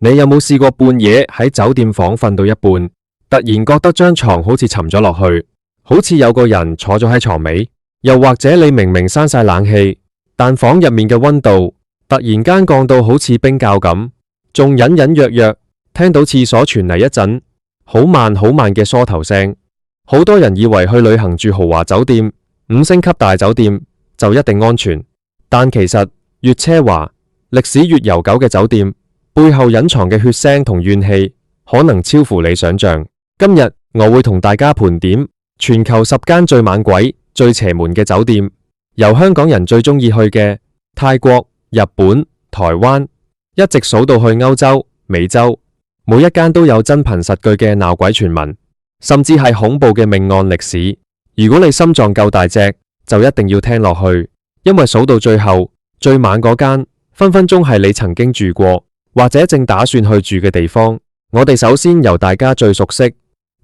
你有冇試過半夜喺酒店房瞓到一半，突然覺得張床好似沉咗落去，好似有個人坐咗喺床尾？又或者你明明閂晒冷氣，但房入面嘅溫度突然間降到好似冰窖咁，仲隱隱約約聽到廁所傳嚟一陣好慢好慢嘅梳頭聲。好多人以為去旅行住豪華酒店、5星級大酒店就一定安全，但其實越奢華、歷史越悠久嘅酒店，背後隱藏嘅血腥同怨氣可能超乎你想象。今日我會同大家盤點全球10間最猛鬼、最邪門嘅酒店，由香港人最中意去嘅泰國、日本、台灣，一直數到去歐洲、美洲，每一間都有真憑實據嘅鬧鬼傳聞，甚至係恐怖嘅命案歷史。如果你心臟夠大隻，就一定要聽落去，因為數到最後最猛嗰間，分分鐘係你曾經住過或者正打算去住嘅地方。我哋首先由大家最熟悉，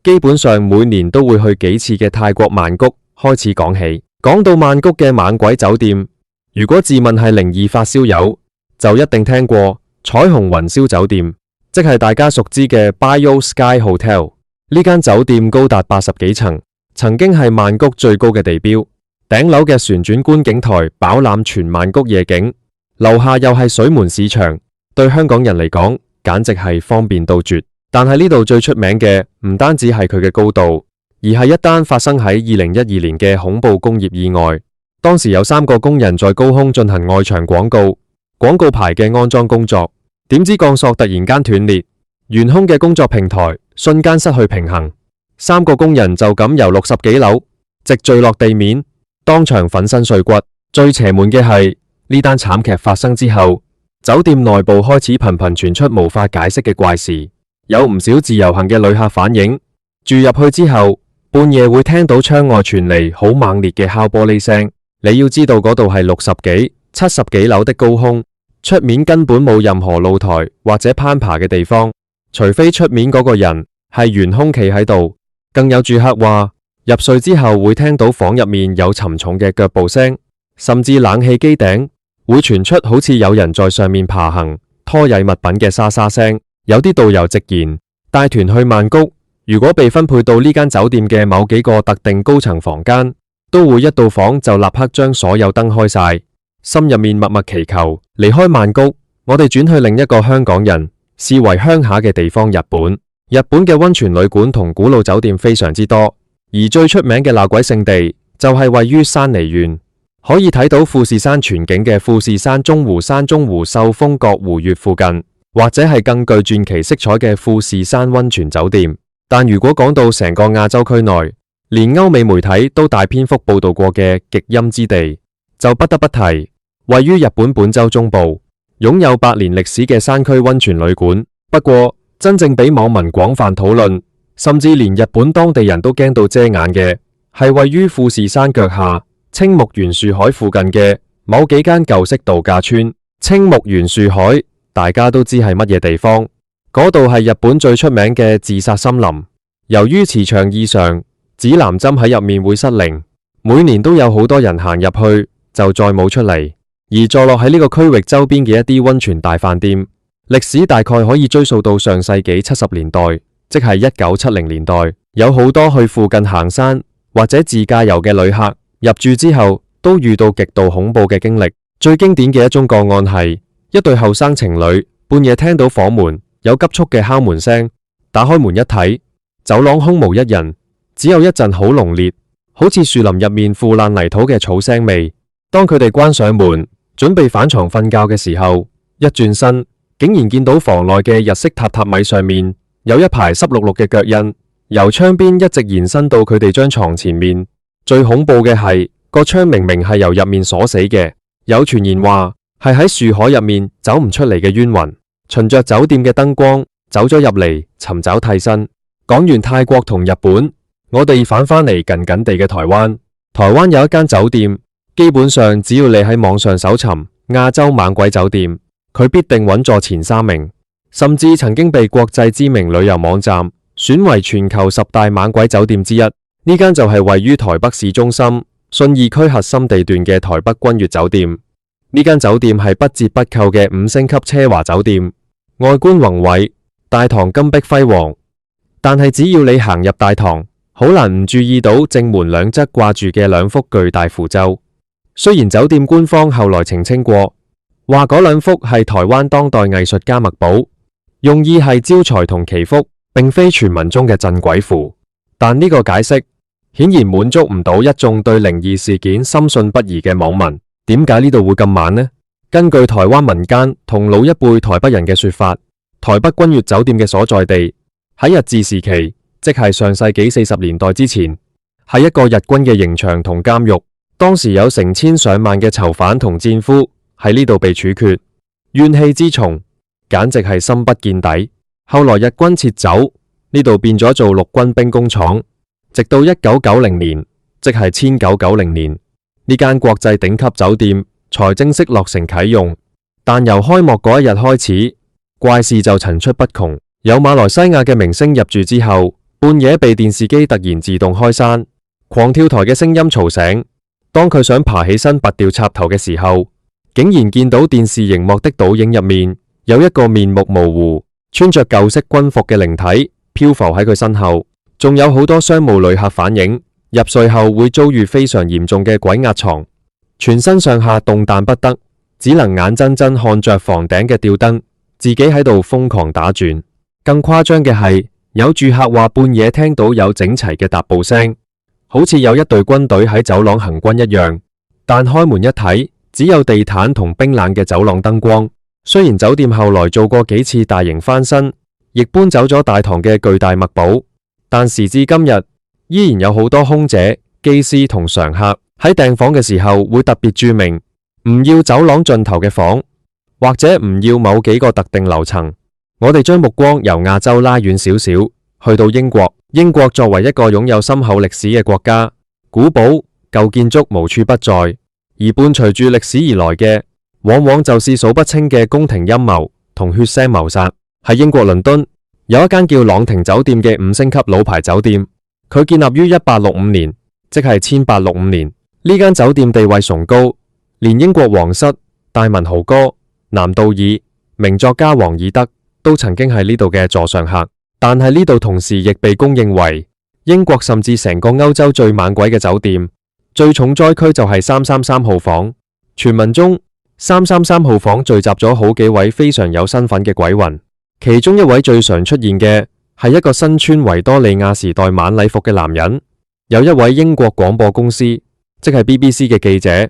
基本上每年都會去幾次嘅泰國曼谷開始講起。講到曼谷嘅猛鬼酒店，如果自問係靈異發燒友，就一定聽過彩虹雲霄酒店，即係大家熟知嘅 Bio Sky Hotel。呢間酒店高達80幾層，曾經係曼谷最高嘅地標，頂樓嘅旋轉觀景台飽覽全曼谷夜景，樓下又係水門市場，對香港人嚟講簡直係方便到絕。但係呢度最出名嘅唔單止係佢嘅高度，而係一單發生喺2012年嘅恐怖工業意外。當時有3個工人在高空進行外牆廣告牌嘅安裝工作，點知鋼索突然間斷裂，懸空嘅工作平台瞬間失去平衡，3個工人就咁由60幾樓直墜落地面，當場粉身碎骨。最邪門嘅係呢單慘劇發生之後，酒店內部開始頻頻傳出無法解釋嘅怪事。有唔少自由行嘅旅客反映，住入去之後，半夜會聽到窗外傳嚟好猛烈嘅敲玻璃聲。你要知道嗰度係60幾、70幾樓的高空，出面根本冇任何露台或者攀爬嘅地方，除非出面嗰個人係懸空企喺度。更有住客話，入睡之後會聽到房入面有沉重嘅腳步聲，甚至冷氣機頂會傳出好似有人在上面爬行、拖曳物品嘅沙沙聲。有啲導遊直言，帶團去曼谷，如果被分配到呢間酒店嘅某幾個特定高層房間，都會一到房就立刻將所有燈開晒，心入面默默祈求離開曼谷，我哋轉去另一個香港人視為鄉下嘅地方——日本。日本嘅溫泉旅館同古老酒店非常之多，而最出名嘅鬧鬼聖地就係位於山梨縣，可以睇到富士山全景嘅富士山中湖山中湖秀峰閣湖穴附近，或者係更具傳奇色彩嘅富士山溫泉酒店。但如果講到成個亞洲區內，連歐美媒體都大篇幅報道過嘅極陰之地，就不得不提位於日本本州中部，擁有100年歷史嘅山區溫泉旅館。不過真正俾網民廣泛討論，甚至連日本當地人都驚到遮眼嘅，係位於富士山腳下青木原樹海附近嘅某幾間舊式度假村。青木原樹海大家都知係乜嘢地方，嗰度係日本最出名嘅自殺森林。由於磁場異常，指南針喺入面會失靈，每年都有好多人行入去就再冇出嚟。而坐落喺呢個區域周邊嘅一啲溫泉大飯店，歷史大概可以追溯到上世紀70年代，即係1970年代。有好多去附近行山或者自駕遊嘅旅客入住之後，都遇到極度恐怖嘅經歷。最經典嘅一宗個案係一對後生情侶半夜聽到房門有急速嘅敲門聲，打開門一睇，走廊空無一人，只有一陣好濃烈，好似樹林入面腐爛泥土嘅草腥味。當佢哋關上門準備返床瞓覺嘅時候，一轉身竟然見到房內嘅日式榻榻米上面有一排濕漉漉嘅腳印，由窗邊一直延伸到佢哋張床前面。最恐怖嘅係個窗明明係由入面鎖死嘅，有傳言話係喺樹海入面走唔出嚟嘅冤魂，循着酒店嘅燈光走咗入嚟尋找替身。講完泰國同日本，我哋返返嚟近近地嘅台灣。台灣有一間酒店，基本上只要你喺網上搜尋亞洲猛鬼酒店，佢必定穩坐前3名，甚至曾經被國際知名旅遊網站選為全球10大猛鬼酒店之一。呢間就係位於台北市中心信義區核心地段嘅台北君悅酒店。呢間酒店係不折不扣嘅5星級奢華酒店，外觀宏偉，大堂金碧輝煌。但係只要你行入大堂，好難唔注意到正門兩側掛住嘅兩幅巨大符咒。雖然酒店官方後來澄清過，話嗰兩幅係台灣當代藝術家墨寶，用意係招財同祈福，並非傳聞中嘅鎮鬼符。但呢個解釋顯然滿足唔到一眾對靈異事件深信不疑嘅網民。點解呢度會咁猛呢？根據台灣民間同老一輩台北人嘅說法，台北君悅酒店嘅所在地喺日治時期，即係上世紀40年代之前，係一個日軍嘅刑場同監獄。當時有成千上萬嘅囚犯同戰俘喺呢度被處決，怨氣之重，簡直係深不見底。後來日軍撤走，呢度變咗做陸軍兵工廠。直到1990年，即係1990年，呢間國際頂級酒店才正式落成啟用。但由開幕嗰一日開始，怪事就層出不窮。有馬來西亞嘅明星入住之後，半夜被電視機突然自動開閂，狂跳台嘅聲音嘈醒。當佢想爬起身拔掉插頭嘅時候，竟然見到電視熒幕的倒影入面有一個面目模糊、穿着舊式軍服嘅靈體漂浮喺佢身後。仲有好多商務旅客反映，入睡後會遭遇非常嚴重嘅鬼壓床，全身上下動彈不得，只能眼睜睜看着房頂嘅吊燈，自己喺度瘋狂打轉。更誇張嘅係，有住客話半夜聽到有整齊嘅踏步聲，好似有一隊軍隊喺走廊行軍一樣。但開門一睇，只有地毯同冰冷嘅走廊燈光。雖然酒店後來做過幾次大型翻新，亦搬走咗大堂嘅巨大墨寶，但時至今日，依然有好多空姐、機師同常客喺訂房嘅時候會特別注明唔要走廊盡頭嘅房，或者唔要某幾個特定樓層。我哋將目光由亞洲拉遠少少，去到英國。英國作為一個擁有深厚歷史嘅國家，古堡、舊建築無處不在，而伴隨住歷史而來嘅，往往就是數不清嘅宮廷陰謀同血腥謀殺。喺英國倫敦，有一間叫朗廷酒店嘅5星級老牌酒店，佢建立於1865年，即係1865年。呢間酒店地位崇高，連英國皇室、大文豪哥、南道爾、名作家王爾德都曾經係呢度嘅座上客。但係呢度同時亦被公認為英國甚至成個歐洲最猛鬼嘅酒店。最重災區就係333號房。傳聞中333號房聚集咗好幾位非常有身份嘅鬼魂，其中一位最常出現嘅係一個身穿維多利亞時代晚禮服嘅男人。有一位英國廣播公司，即係 BBC 嘅記者，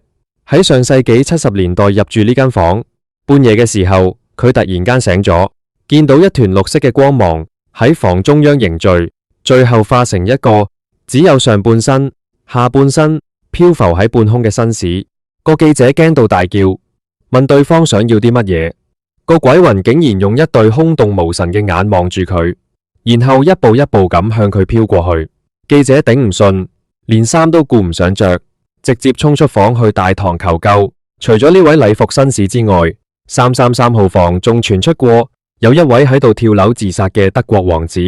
喺上世紀70年代入住呢間房。半夜嘅時候，佢突然間醒咗，見到一團綠色嘅光芒喺房中央凝聚，最後化成一個只有上半身、下半身漂浮喺半空嘅紳士。個記者驚到大叫，問對方想要啲乜嘢。個鬼魂竟然用一對空洞無神嘅眼望住佢，然後一步一步咁向佢飄過去。記者頂唔順，連衫都顧唔上着，直接衝出房去大堂求救。除咗呢位禮服紳士之外，333號房仲傳出過有一位喺度跳樓自殺嘅德國王子，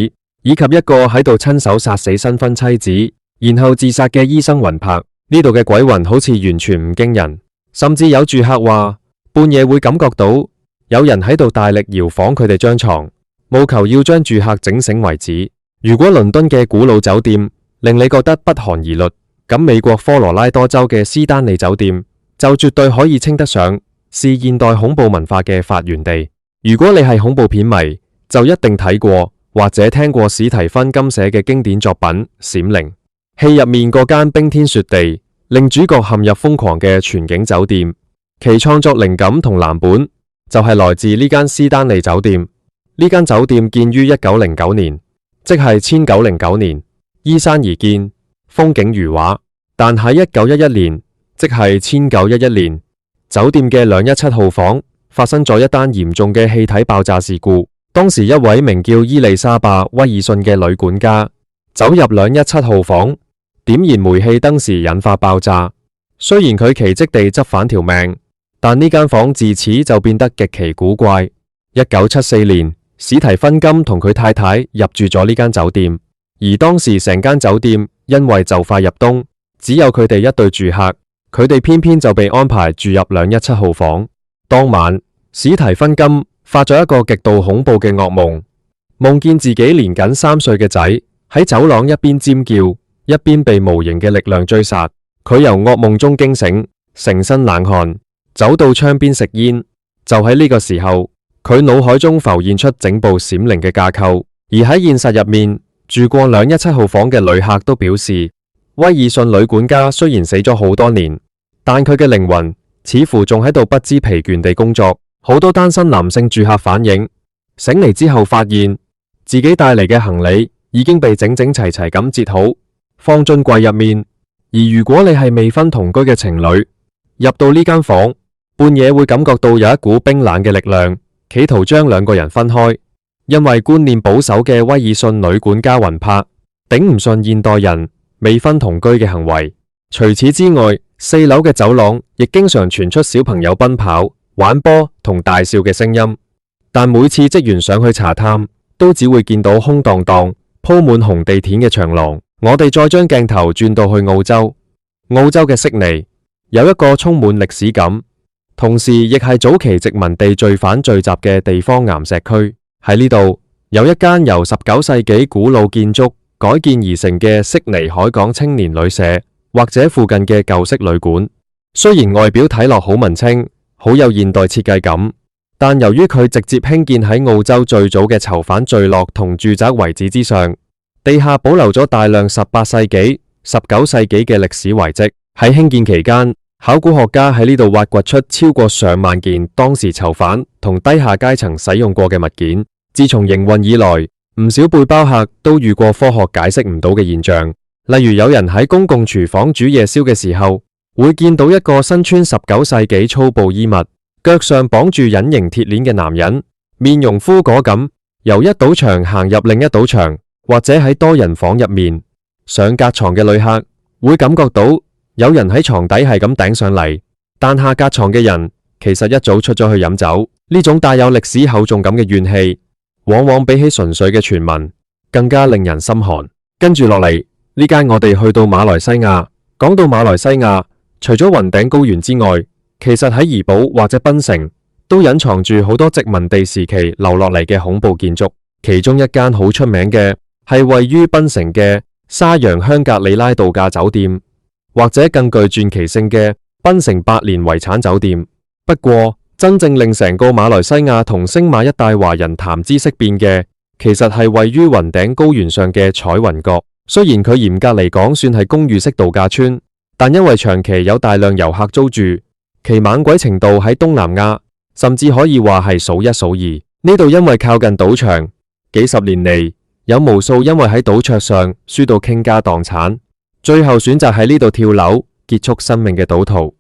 以及一個喺度親手殺死新婚妻子然後自殺嘅醫生魂魄。呢度嘅鬼魂好似完全唔驚人，甚至有住客話半夜會感覺到有人喺度大力搖晃佢哋張床，務求要將住客整醒為止。如果倫敦嘅古老酒店令你覺得不寒而栗，咁美國科羅拉多州嘅斯丹利酒店就絕對可以稱得上是現代恐怖文化嘅發源地。如果你係恐怖片迷，就一定睇過或者聽過史提芬金寫嘅經典作品《閃靈》。戲入面嗰間冰天雪地令主角陷入瘋狂嘅全景酒店，其創作靈感同藍本就係來自呢間斯丹利酒店。呢間酒店建於1909年，即係1909年，依山而建，風景如畫。但喺1911年，即係1911年，酒店嘅217號房發生咗一單嚴重嘅氣體爆炸事故。當時一位名叫伊麗莎白威爾遜嘅女管家走入217號房，點燃煤氣燈時引發爆炸。雖然佢奇蹟地執返條命，但呢間房自此就變得極其古怪。1974年，史提芬金同佢太太入住咗呢間酒店，而當時成間酒店因為就快入冬，只有佢哋一對住客，佢哋偏偏就被安排住入217號房。當晚，史提芬金發咗一個極度恐怖嘅噩夢，夢見自己年僅3歲嘅仔喺走廊一邊尖叫，一邊被無形嘅力量追殺。佢由噩夢中驚醒，成身冷汗，走到窗邊食煙。就喺呢個時候，佢腦海中浮現出整部閃靈嘅架構，而喺現實入面住過217號房嘅旅客都表示，威爾遜旅管家雖然死咗好多年，但佢嘅靈魂似乎仲喺度不知疲倦地工作。好多單身男性住客反映，醒嚟之後發現自己帶嚟嘅行李已經被整整齊齊咁摺好，放進櫃入面。而如果你係未婚同居嘅情侶，入到呢間房，半夜會感覺到有一股冰冷嘅力量，企圖將2個人分開。因為觀念保守嘅威爾遜旅管家魂魄頂唔順現代人未婚同居嘅行為。除此之外，4樓嘅走廊亦經常傳出小朋友奔跑、玩波同大笑嘅聲音，但每次職員上去查探，都只會見到空蕩蕩、鋪滿紅地毯嘅長廊。我哋再將鏡頭轉到去澳洲，澳洲嘅悉尼有一個充滿歷史感，同時亦係早期殖民地罪犯聚集嘅地方岩石區。喺呢度有一間由19世紀古老建築改建而成嘅悉尼海港青年旅社，或者附近嘅舊式旅館。雖然外表睇落好文青，好有現代設計感，但由於佢直接興建喺澳洲最早嘅囚犯聚落同住宅遺址之上，地下保留咗大量18世紀、19世紀嘅歷史遺跡。喺興建期間，考古學家喺呢度挖掘出超過上萬件當時囚犯同低下階層使用過嘅物件。自從營運以來，唔少背包客都遇過科學解釋唔到嘅現象，例如有人喺公共廚房煮夜宵嘅時候，會見到一個身穿19世紀粗布衣物、腳上綁住隱形鐵鏈嘅男人，面容枯槁咁由一堵牆行入另一堵牆。或者喺多人房入面上隔床嘅旅客會感覺到有人喺床底係咁頂上嚟，但下隔床嘅人其實一早出咗去飲酒。呢種帶有歷史厚重感嘅怨氣，往往比起純粹嘅傳聞更加令人心寒。跟住落嚟呢間我哋去到馬來西亞。講到馬來西亞，除咗雲頂高原之外，其實喺怡保或者檳城都隱藏住好多殖民地時期留落嚟嘅恐怖建築。其中一間好出名嘅係位於檳城嘅沙洋香格里拉度假酒店，或者更具傳奇性嘅檳城百年遺產酒店。不過，真正令成個馬來西亞同星馬一帶華人談之色變嘅，其實係位於雲頂高原上嘅彩雲閣。雖然佢嚴格嚟講算係公寓式度假村，但因為長期有大量遊客租住，其猛鬼程度喺東南亞甚至可以話係數一數二。呢度因為靠近賭場，幾十年嚟有無數因為喺賭桌上輸到傾家蕩產，最後選擇喺呢度跳樓結束生命嘅賭徒。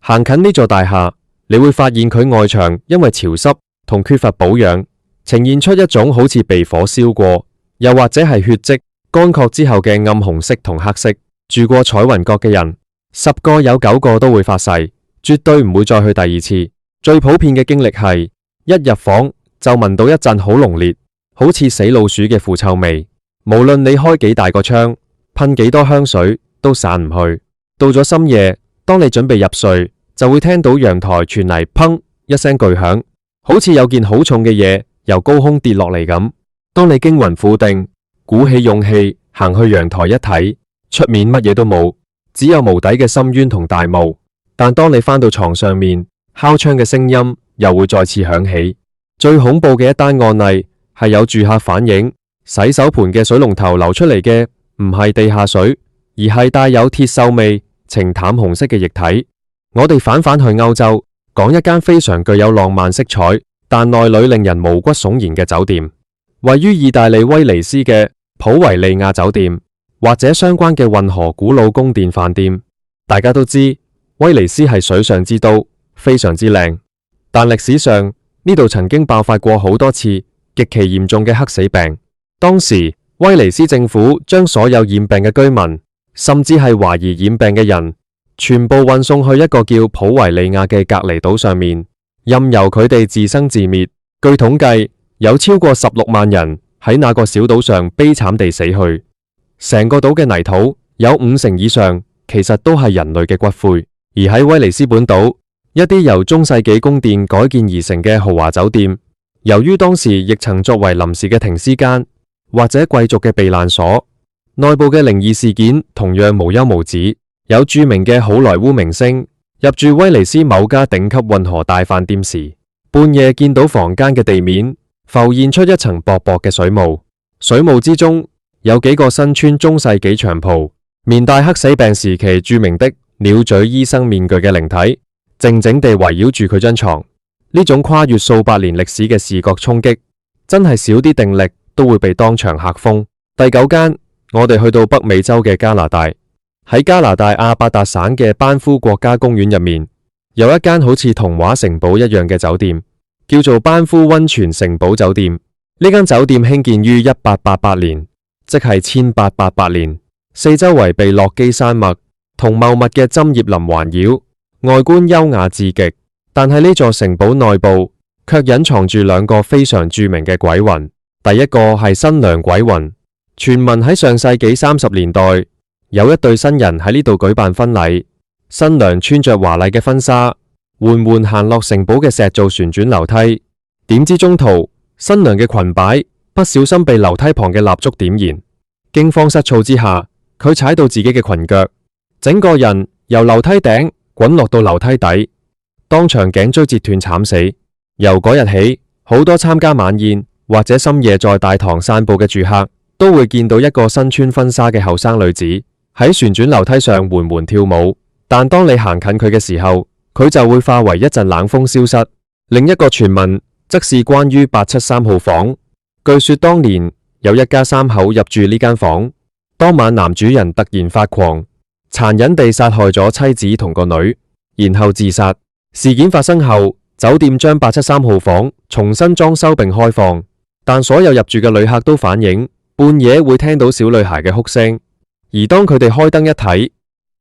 行近呢座大廈，你會發現佢外牆因為潮濕同缺乏保養，呈現出一種好似被火燒過，又或者係血跡乾涸之後嘅暗紅色同黑色。住過彩雲閣嘅人，10個有9個都會發誓，絕對唔會再去第二次。最普遍嘅經歷係一入房就聞到一陣好濃烈，好似死老鼠嘅腐臭味，無論你開幾大個窗，噴幾多香水都散唔去。到咗深夜，當你準備入睡，就會聽到陽台傳嚟砰一聲巨響，好似有件好重嘅嘢由高空跌落嚟咁。當你驚魂甫定，鼓起勇氣行去陽台一睇，出面乜嘢都冇，只有無底嘅深淵同大霧。但當你返到床上面，敲窗嘅聲音又會再次響起。最恐怖嘅一單案例係有住客反映，洗手盆嘅水龍頭流出嚟嘅唔係地下水，而係帶有鐵鏽味、呈淡紅色嘅液體。我哋返去歐洲，講一間非常具有浪漫色彩，但內裏令人毛骨悚然嘅酒店，位於意大利威尼斯嘅普維利亞酒店，或者相關嘅運河古老宮殿飯店。大家都知威尼斯係水上之都，非常之靚，但歷史上呢度曾經爆發過好多次極其嚴重嘅黑死病。當時威尼斯政府將所有染病嘅居民，甚至係懷疑染病嘅人，全部運送去一個叫普維利亞嘅隔離島上面，任由佢哋自生自滅。據統計，有超過16萬人喺那個小島上悲慘地死去。成個島嘅泥土有50%以上其實都係人類嘅骨灰。而喺威尼斯本島，一啲由中世紀宮殿改建而成嘅豪華酒店，由於當時亦曾作為臨時嘅停屍間或者貴族嘅避難所，內部嘅靈異事件同樣無休無止。有著名嘅好萊塢明星入住威尼斯某家頂級運河大飯店時，半夜見到房間嘅地面浮現出一層薄薄嘅水霧，水霧之中有幾個身穿中世紀長袍、面戴黑死病時期著名的鳥嘴醫生面具嘅靈體，靜靜地圍繞住佢張床。呢種跨越數百年歷史嘅視覺衝擊，真係少啲定力都會被當場嚇瘋。第9間，我哋去到北美洲嘅加拿大。喺加拿大阿伯達省嘅班夫國家公園入面，有一間好似童話城堡一樣嘅酒店，叫做班夫溫泉城堡酒店。呢間酒店興建於1888年，即係1888年，四周圍被落基山脈同茂密嘅針葉林環繞，外觀優雅至極。但係呢座城堡內部卻隱藏住兩個非常著名嘅鬼魂。第一個係新娘鬼魂，傳聞喺上世紀30年代，有一對新人喺呢度舉辦婚禮，新娘穿着華麗嘅婚紗，緩緩行落城堡嘅石造旋轉樓梯。點知中途新娘嘅裙擺不小心被樓梯旁嘅蠟燭點燃，驚慌失措之下，佢踩到自己嘅裙腳，整個人由樓梯頂滾落到樓梯底，當場頸椎折斷慘死。由嗰日起，好多參加晚宴或者深夜在大堂散步嘅住客都會見到一個身穿婚紗嘅後生女子喺旋轉樓梯上緩緩跳舞，但當你行近佢嘅時候，佢就會化為一陣冷風消失。另一個傳聞則是關於873號房。據說當年有一家三口入住呢間房，當晚男主人突然發狂，殘忍地殺害咗妻子同個女，然後自殺。事件發生後，酒店將873號房重新裝修並開放，但所有入住嘅旅客都反映半夜會聽到小女孩嘅哭聲。而當佢哋開燈一睇，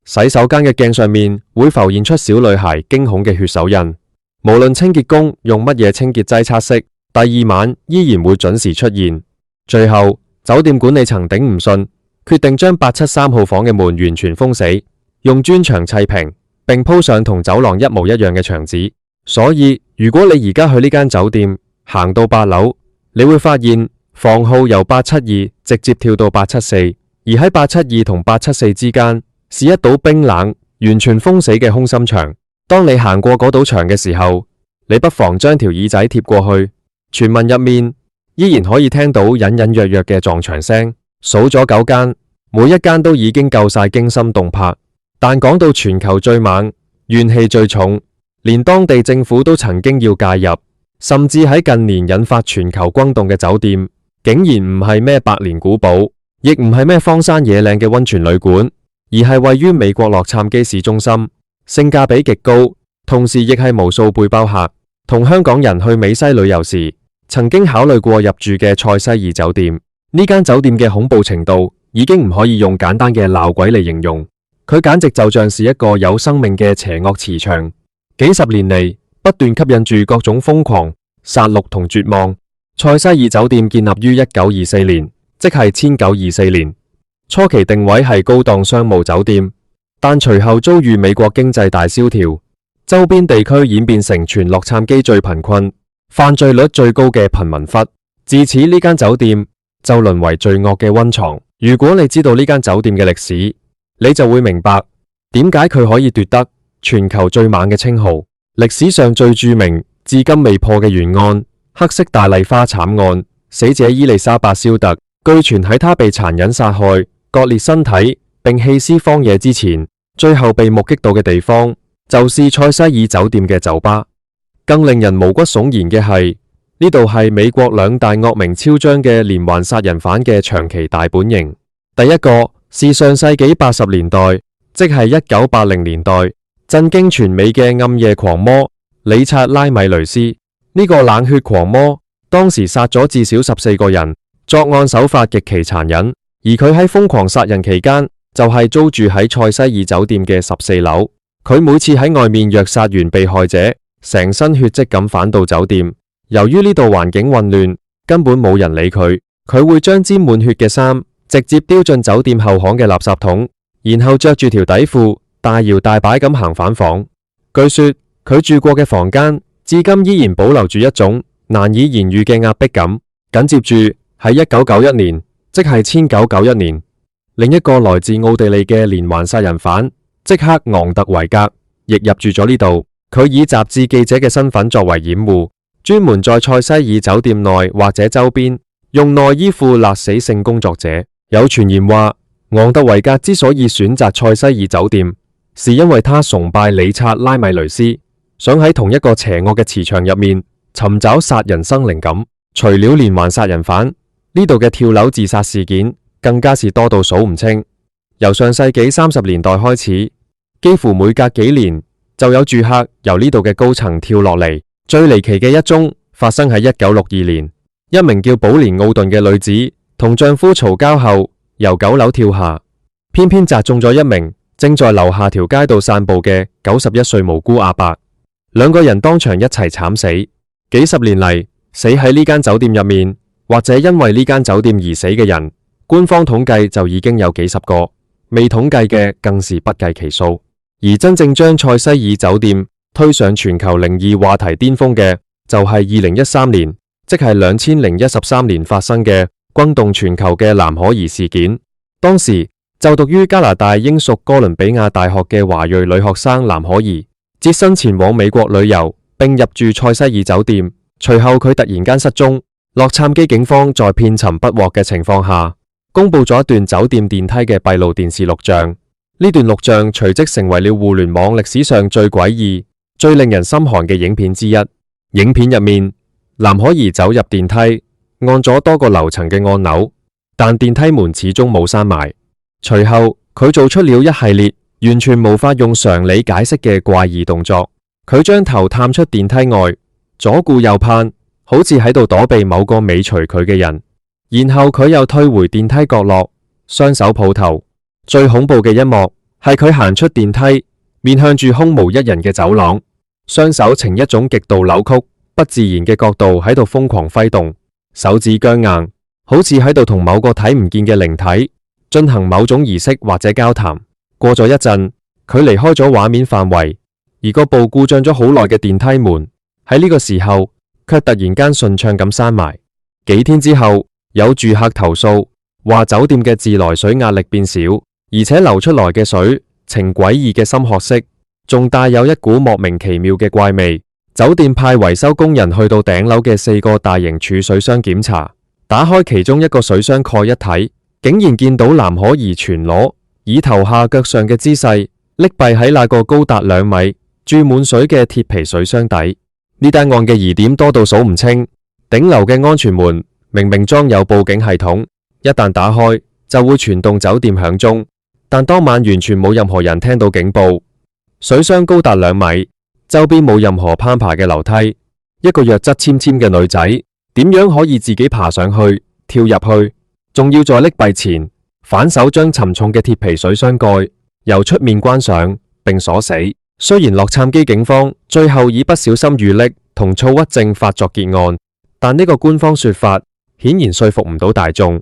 洗手間嘅鏡上面會浮現出小女孩驚恐嘅血手印。無論清潔工用乜嘢清潔劑擦拭，第二晚依然會準時出現。最後，酒店管理層頂唔順，決定將873號房嘅門完全封死，用磚牆砌平，並鋪上同走廊一模一樣嘅牆紙。所以，如果你而家去呢間酒店，行到8樓，你會發現房號由872直接跳到874。而喺872同874之間是一堵冰冷、完全封死嘅空心牆。當你行過嗰堵牆嘅時候，你不妨將條耳仔貼過去，傳聞入面依然可以聽到隱隱約約嘅撞牆聲。數咗9間，每一間都已經夠晒驚心動魄。但講到全球最猛、怨氣最重，連當地政府都曾經要介入，甚至喺近年引發全球轟動嘅酒店，竟然唔係咩百年古堡，亦唔係咩荒山野嶺嘅溫泉旅館，而係位於美國洛杉磯市中心，性價比極高，同時亦係無數背包客同香港人去美西旅遊時曾經考慮過入住嘅塞西爾酒店。呢間酒店嘅恐怖程度已經唔可以用簡單嘅鬧鬼嚟形容，佢簡直就像是一個有生命嘅邪惡磁場，幾十年嚟不斷吸引住各種瘋狂、殺戮同絕望。塞西爾酒店建立於1924年，即係1924年，初期定位係高檔商務酒店，但隨後遭遇美國經濟大蕭條，周邊地區演變成全洛杉磯最貧困、犯罪率最高嘅貧民窟。自此呢間酒店就淪為罪惡嘅溫床。如果你知道呢間酒店嘅歷史，你就會明白點解佢可以奪得全球最猛嘅稱號。歷史上最著名、至今未破嘅懸案——黑色大麗花慘案，死者伊麗莎白蕭特，據傳喺她被殘忍殺害、割裂身體並棄屍荒野之前，最後被目擊到嘅地方就是塞西爾酒店嘅酒吧。更令人毛骨悚然嘅係，呢度係美國兩大惡名昭彰嘅連環殺人犯嘅長期大本營。第一個是上世紀80年代，即係1980年代，震驚全美嘅暗夜狂魔理察拉米雷斯。呢個冷血狂魔當時殺咗至少14個人，作案手法極其殘忍。而佢喺瘋狂殺人期間，就係租住喺塞西爾酒店嘅14樓。佢每次喺外面虐殺完被害者，成身血跡咁返到酒店。由於呢度環境混亂，根本冇人理佢，佢會將沾滿血嘅衫直接丟進酒店後巷嘅垃圾桶，然後着住條底褲大搖大擺咁行返房。據說佢住過嘅房間至今依然保留住一種難以言喻嘅壓迫感。緊接住喺1991年，即係1991年，另一個來自奧地利嘅連環殺人犯即刻昂特維格亦入住咗呢度。佢以雜誌記者嘅身份作為掩護，專門在塞西爾酒店內或者周邊用內衣褲勒死性工作者。有傳言話，昂特維格之所以選擇塞西爾酒店，是因為他崇拜理察拉米雷斯，想喺同一個邪惡嘅磁場入面尋找殺人生靈感。除了連環殺人犯，呢度嘅跳樓自殺事件更加是多到數唔清。由上世紀30年代開始，幾乎每隔幾年就有住客由呢度嘅高層跳落嚟。最離奇嘅一宗發生喺1962年，一名叫寶蓮奧頓嘅女子同丈夫嘈交後由9樓跳下，偏偏砸中咗一名正在樓下條街道散步嘅91歲無辜阿伯，兩個人當場一齊慘死。幾十年嚟，死喺呢間酒店入面或者因為呢間酒店而死嘅人，官方統計就已經有幾十個，未統計嘅更是不計其數。而真正將塞西爾酒店推上全球靈異話題巔峰嘅，就係2013年，即係2013年發生嘅轟動全球嘅藍可兒事件。當時就讀於加拿大英屬哥倫比亞大學嘅華裔女學生藍可兒，隻身前往美國旅遊，並入住塞西爾酒店。隨後佢突然間失蹤，洛杉磯警方在遍尋不獲嘅情況下，公布咗一段酒店電梯嘅閉路電視錄像。呢段錄像隨即成為了互聯網歷史上最詭異、最令人心寒嘅影片之一。影片入面，藍可兒走入電梯，按咗多個樓層嘅按鈕，但電梯門始終冇閂埋。隨後佢做出了一系列完全無法用常理解釋嘅怪異動作。佢將頭探出電梯外，左顧右盼，好似喺度躲避某個尾隨佢嘅人。然後佢又退回電梯角落，雙手抱頭。最恐怖嘅一幕係佢行出電梯，面向住空無一人嘅走廊，雙手呈一種極度扭曲、不自然嘅角度喺度瘋狂揮動，手指僵硬，好似喺度同某個睇唔見嘅靈體進行某種儀式或者交談。過咗一陣，佢離開咗畫面範圍，而個部故障咗好耐嘅電梯門喺呢個時候卻突然間順暢咁閂埋。幾天之後，有住客投訴話酒店嘅自來水壓力變少，而且流出來嘅水呈詭異嘅深褐色，仲帶有一股莫名其妙嘅怪味。酒店派維修工人去到頂樓嘅4個大型儲水箱檢查，打開其中一個水箱蓋一睇，竟然見到藍可兒全裸以頭下腳上嘅姿勢溺斃喺那個高達2米、注滿水嘅鐵皮水箱底。呢單案嘅疑點多到數唔清。頂樓嘅安全門明明裝有報警系統，一旦打開就會傳動酒店響鐘，但當晚完全冇任何人聽到警報。水箱高達2米，周邊冇任何攀爬嘅樓梯，一個弱質纖纖嘅女仔點樣可以自己爬上去跳入去，仲要在溺斃前反手將沉重嘅鐵皮水箱蓋由出面關上並鎖死。雖然洛杉磯警方最後以不小心遇溺同躁鬱症發作結案，但呢個官方說法顯然說服唔到大眾。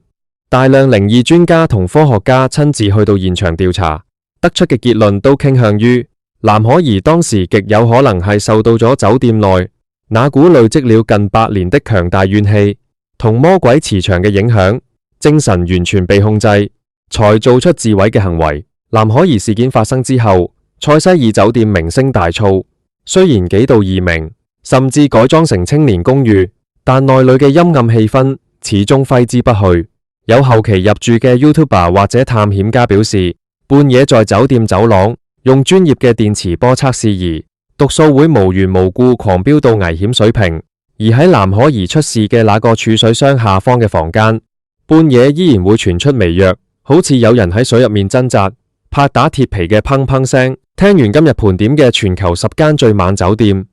大量靈異專家同科學家親自去到現場調查，得出嘅結論都傾向於藍可兒當時極有可能係受到咗酒店內那股累積了近100年的強大怨氣同魔鬼磁場嘅影響，精神完全被控制，才做出自毀嘅行為。藍可兒事件發生之後，塞西爾酒店名聲大噪，雖然幾度易名，甚至改裝成青年公寓，但內裏嘅陰暗氣氛始終揮之不去。有後期入住嘅 YouTuber 或者探險家表示，半夜在酒店走廊用專業嘅電磁波測試儀，讀數會無緣無故狂飆到危險水平。而喺藍可兒出事嘅那個儲水箱下方嘅房間，半夜依然會傳出微弱，好似有人喺水入面掙扎、拍打鐵皮嘅砰砰聲。聽完今日盤點嘅全球10間最猛酒店，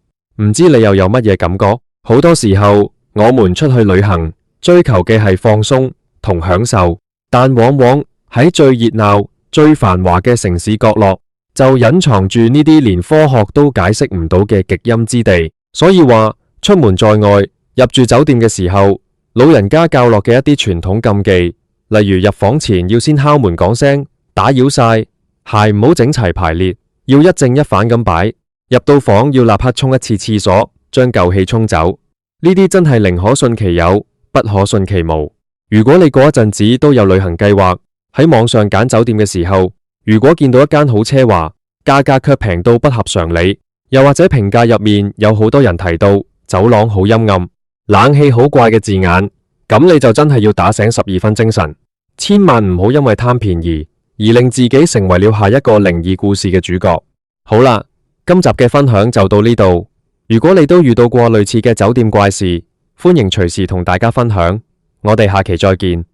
唔知你又有乜嘢感覺？好多時候我們出去旅行，追求嘅係放鬆同享受，但往往喺最熱鬧、最繁華嘅城市角落，就隱藏住呢啲連科學都解釋唔到嘅極陰之地。所以話出門在外，入住酒店嘅時候，老人家教落嘅一啲傳統禁忌，例如入房前要先敲門講聲，打擾晒，鞋唔好整齊排列，要一正一反咁擺，入到房要立刻沖一次廁所，將舊氣沖走。呢啲真係寧可信其有，不可信其無。如果你過一陣子都有旅行計劃，喺網上揀酒店嘅時候，如果見到一間好奢華，價格卻平到不合常理，又或者評價入面有好多人提到走廊好陰暗、冷氣好怪嘅字眼，咁你就真係要打醒12分精神，千萬唔好因為貪便宜而令自己成為了下一個靈異故事嘅主角。好啦，今集嘅分享就到呢度。如果你都遇到過類似嘅酒店怪事，歡迎隨時同大家分享。我哋下期再見。